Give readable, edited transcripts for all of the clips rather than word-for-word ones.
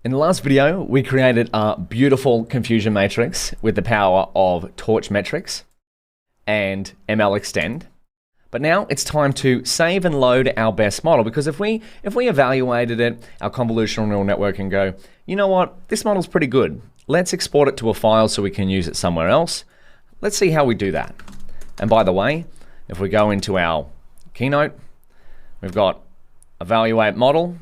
In the last video, we created a beautiful confusion matrix with the power of torch metrics and ML extend. But now it's time to save and load our best model, because if we evaluated it, our convolutional neural network, and go, you know what, this model's pretty good. Let's export it to a file so we can use it somewhere else. Let's see how we do that. And by the way, if we go into our keynote, we've got evaluate model,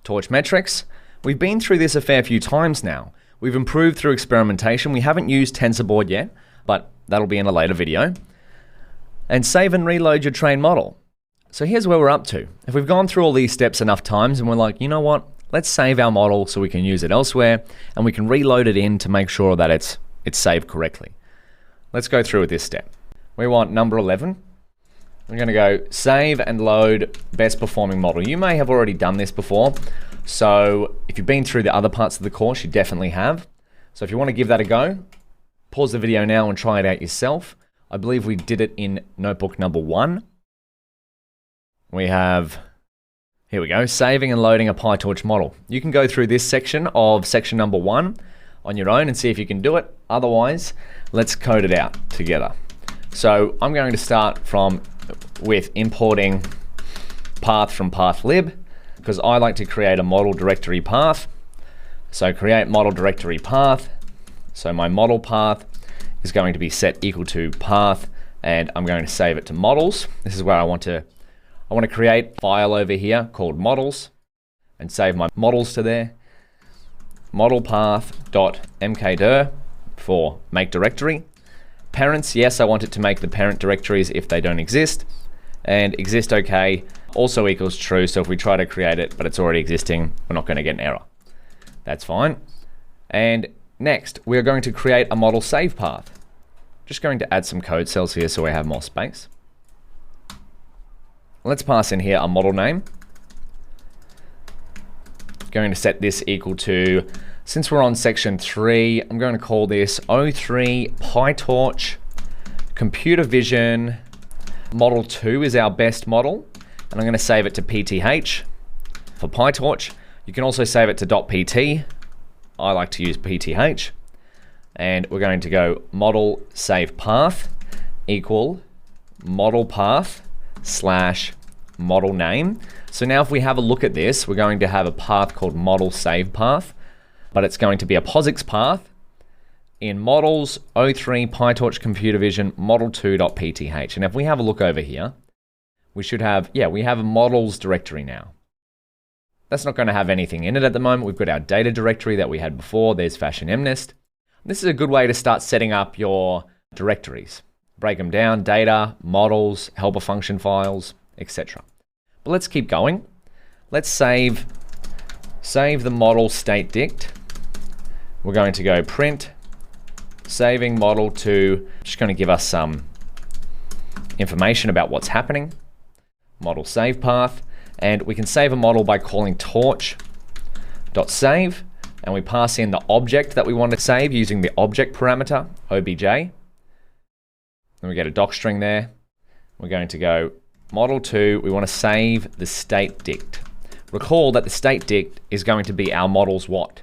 torch metrics. We've been through this a fair few times now. We've improved through experimentation. We haven't used TensorBoard yet, but that'll be in a later video. And save and reload your trained model. So here's where we're up to. If we've gone through all these steps enough times and we're like, you know what, let's save our model so we can use it elsewhere, and we can reload it in to make sure that it's saved correctly. Let's go through with this step. We want number 11. We're going to go save and load best performing model. You may have already done this before. So if you've been through the other parts of the course, you definitely have. So if you want to give that a go, pause the video now and try it out yourself. I believe we did it in notebook number 1. We have, here we go, saving and loading a PyTorch model. You can go through this section of section number 1 on your own and see if you can do it. Otherwise, let's code it out together. So I'm going to start with importing path from pathlib, because I like to create a model directory path. So create model directory path. So my model path is going to be set equal to path, and I'm going to save it to models. This is where I want to create a file over here called models and save my models to there. Model path.mkdir for make directory. Parents, yes, I want it to make the parent directories if they don't exist. And exist okay also equals true, so if we try to create it but it's already existing, we're not going to get an error. That's fine. And next, we're going to create a model save path. Just going to add some code cells here so we have more space. Let's pass in here a model name. Going to set this equal to, since we're on section 3, I'm going to call this O3 PyTorch Computer Vision Model 2 is our best model. And I'm going to save it to PTH for PyTorch. You can also save it to .pt. I like to use PTH. And we're going to go model save path equal model path slash model name. So now if we have a look at this, we're going to have a path called model save path, but it's going to be a POSIX path in models O3 PyTorch Computer Vision model2.pth. And if we have a look over here, we should have, we have a models directory now. That's not going to have anything in it at the moment. We've got our data directory that we had before. There's fashion mnist. This is a good way to start setting up your directories. Break them down, data, models, helper function files, etc. But let's keep going. Let's save the model state dict. We're going to go print saving model to, just going to give us some information about what's happening. Model save path, and we can save a model by calling torch.save, and we pass in the object that we want to save using the object parameter, obj. Then we get a doc string there. We're going to go model 2, we want to save the state dict. Recall that the state dict is going to be our model's what?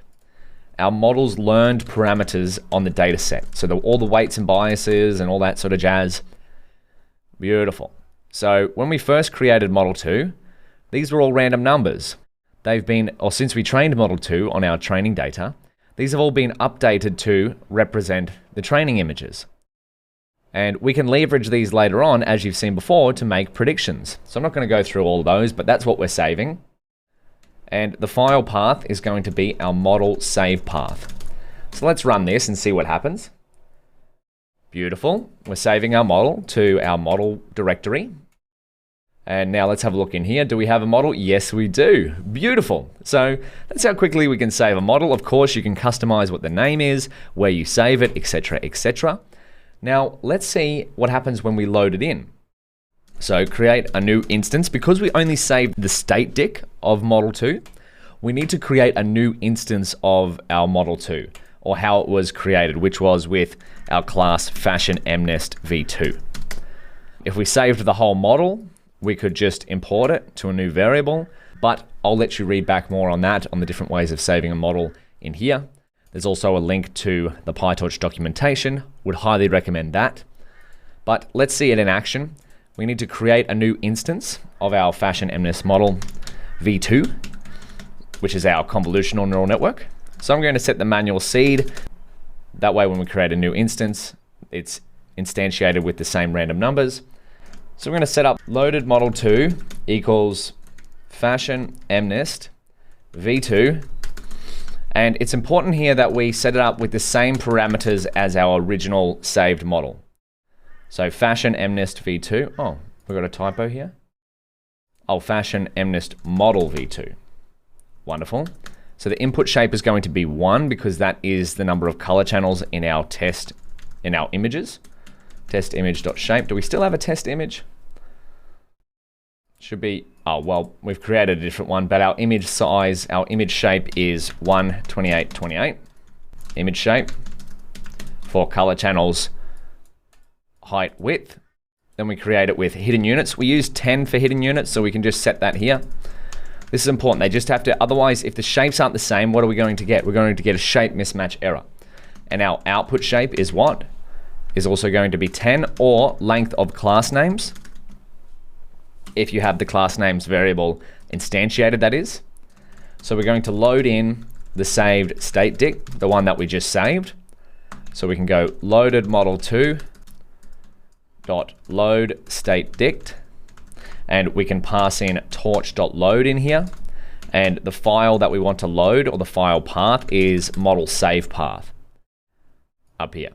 Our model's learned parameters on the data set. So all the weights and biases and all that sort of jazz. Beautiful. So when we first created model 2, these were all random numbers. They've been, or since we trained model 2 on our training data, these have all been updated to represent the training images. And we can leverage these later on, as you've seen before, to make predictions. So I'm not going to go through all of those, but that's what we're saving. And the file path is going to be our model save path. So let's run this and see what happens. Beautiful. We're saving our model to our model directory. And now let's have a look in here. Do we have a model? Yes, we do. Beautiful. So that's how quickly we can save a model. Of course, you can customize what the name is, where you save it, etc., etc. Now, let's see what happens when we load it in. So create a new instance. Because we only saved the state dict of model 2, we need to create a new instance of our model 2, or how it was created, which was with our class fashion mnist v2. If we saved the whole model, we could just import it to a new variable, but I'll let you read back more on that, on the different ways of saving a model in here. There's also a link to the PyTorch documentation. Would highly recommend that. But let's see it in action. We need to create a new instance of our Fashion MNIST model v2, which is our convolutional neural network. So I'm going to set the manual seed. That way when we create a new instance, it's instantiated with the same random numbers. So we're going to set up loaded model 2 equals Fashion MNIST v2. And it's important here that we set it up with the same parameters as our original saved model. So Fashion MNIST v2. Oh, we've got a typo here. Oh, Fashion MNIST model v2. Wonderful. So the input shape is going to be 1 because that is the number of color channels in our test, in our images. Test image.shape. Do we still have a test image? Should be, oh, well, we've created a different one, but our image size, our image shape is 12828. Image shape for color channels, height, width. Then we create it with hidden units. We use 10 for hidden units, so we can just set that here. This is important. They just have to, otherwise, if the shapes aren't the same, what are we going to get? We're going to get a shape mismatch error. And our output shape is what? Is also going to be 10, or length of class names. If you have the class names variable instantiated, that is. So we're going to load in the saved state dict, the one that we just saved. So we can go loaded model 2 dot load state dict, and we can pass in torch.load in here, and the file that we want to load, or the file path, is model save path up here.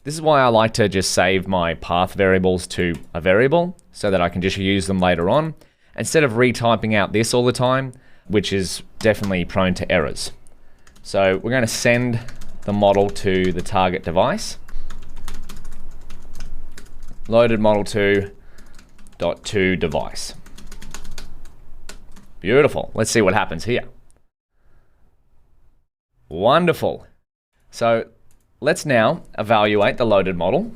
This is why I like to just save my path variables to a variable so that I can just use them later on, instead of retyping out this all the time, which is definitely prone to errors. So we're going to send the model to the target device. Loaded model 2.to device. Beautiful. Let's see what happens here. Wonderful. So let's now evaluate the loaded model.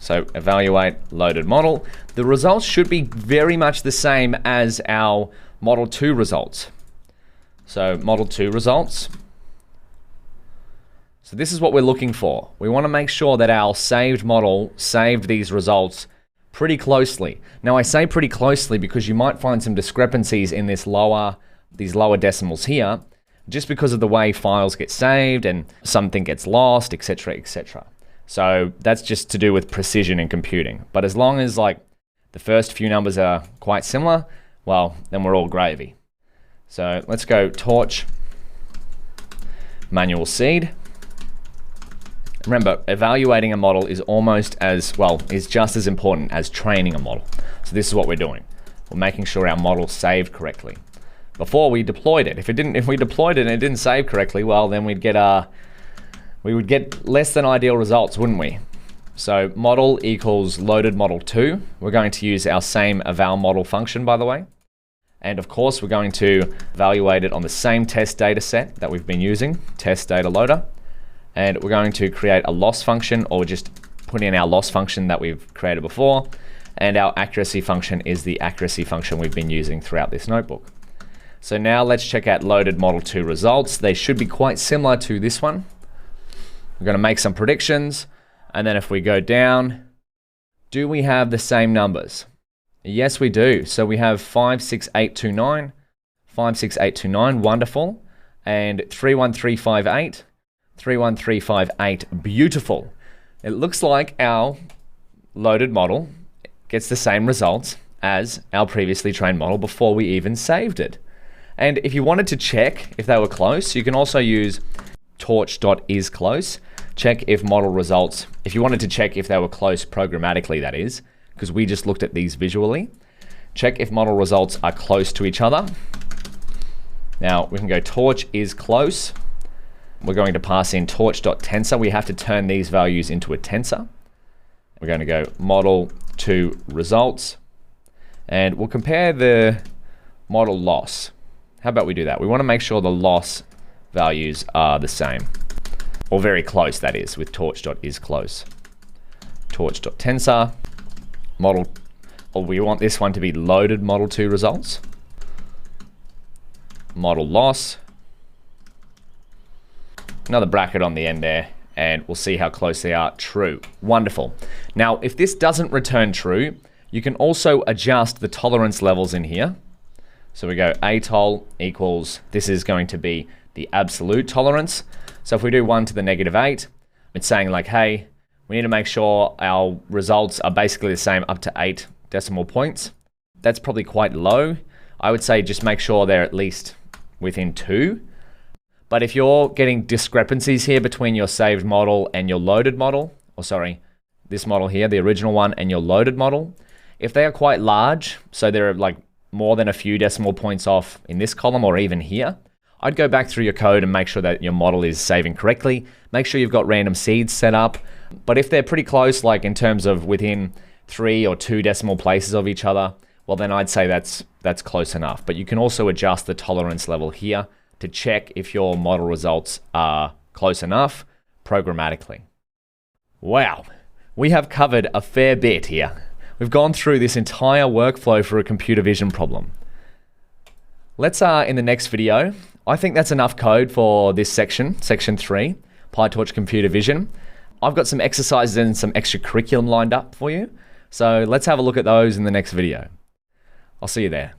So evaluate loaded model. The results should be very much the same as our model 2 results. So model 2 results. So this is what we're looking for. We want to make sure that our saved model saved these results pretty closely. Now I say pretty closely because you might find some discrepancies in these lower decimals here, just because of the way files get saved and something gets lost, etc., etc. So that's just to do with precision in computing. But as long as like the first few numbers are quite similar, well, then we're all gravy. So let's go torch manual seed. Remember, evaluating a model is almost as, well, is just as important as training a model. So this is what we're doing. We're making sure our model saved correctly. Before we deployed it. If we deployed it and it didn't save correctly, well, then we would get less than ideal results, wouldn't we? So model equals loaded model 2. We're going to use our same eval model function, by the way. And of course, we're going to evaluate it on the same test data set that we've been using, test data loader. And we're going to create a loss function, or just put in our loss function that we've created before. And our accuracy function is the accuracy function we've been using throughout this notebook. So now let's check out loaded model 2 results. They should be quite similar to this one. We're going to make some predictions. And then if we go down, do we have the same numbers? Yes, we do. So we have 56829, 56829, wonderful. And 31358, 31358, beautiful. It looks like our loaded model gets the same results as our previously trained model before we even saved it. And if you wanted to check if they were close, you can also use torch.isClose. Check if model results, if you wanted to check if they were close programmatically, that is, because we just looked at these visually. Check if model results are close to each other. Now we can go torch.isClose. We're going to pass in torch.tensor. We have to turn these values into a tensor. We're going to go model to results, and we'll compare the model loss. How about we do that? We want to make sure the loss values are the same, or very close, that is, with torch.isClose. Torch.tensor, model, or we want this one to be loaded model 2 results. model loss. Another bracket on the end there, and we'll see how close they are. True. Wonderful. Now, if this doesn't return true, you can also adjust the tolerance levels in here. So we go atol equals, this is going to be the absolute tolerance. So if we do 1 to the -8, it's saying like, hey, we need to make sure our results are basically the same up to 8 decimal points. That's probably quite low. I would say just make sure they're at least within 2. But if you're getting discrepancies here between your saved model and your loaded model, or sorry, this model here, the original one, and your loaded model, if they are quite large, so they're like more than a few decimal points off in this column or even here, I'd go back through your code and make sure that your model is saving correctly. Make sure you've got random seeds set up. But if they're pretty close, like in terms of within 3 or 2 decimal places of each other, well then I'd say that's close enough. But you can also adjust the tolerance level here to check if your model results are close enough programmatically. Wow, we have covered a fair bit here. We've gone through this entire workflow for a computer vision problem. Let's, in the next video, I think that's enough code for this section, section 3, PyTorch computer vision. I've got some exercises and some extra curriculum lined up for you. So let's have a look at those in the next video. I'll see you there.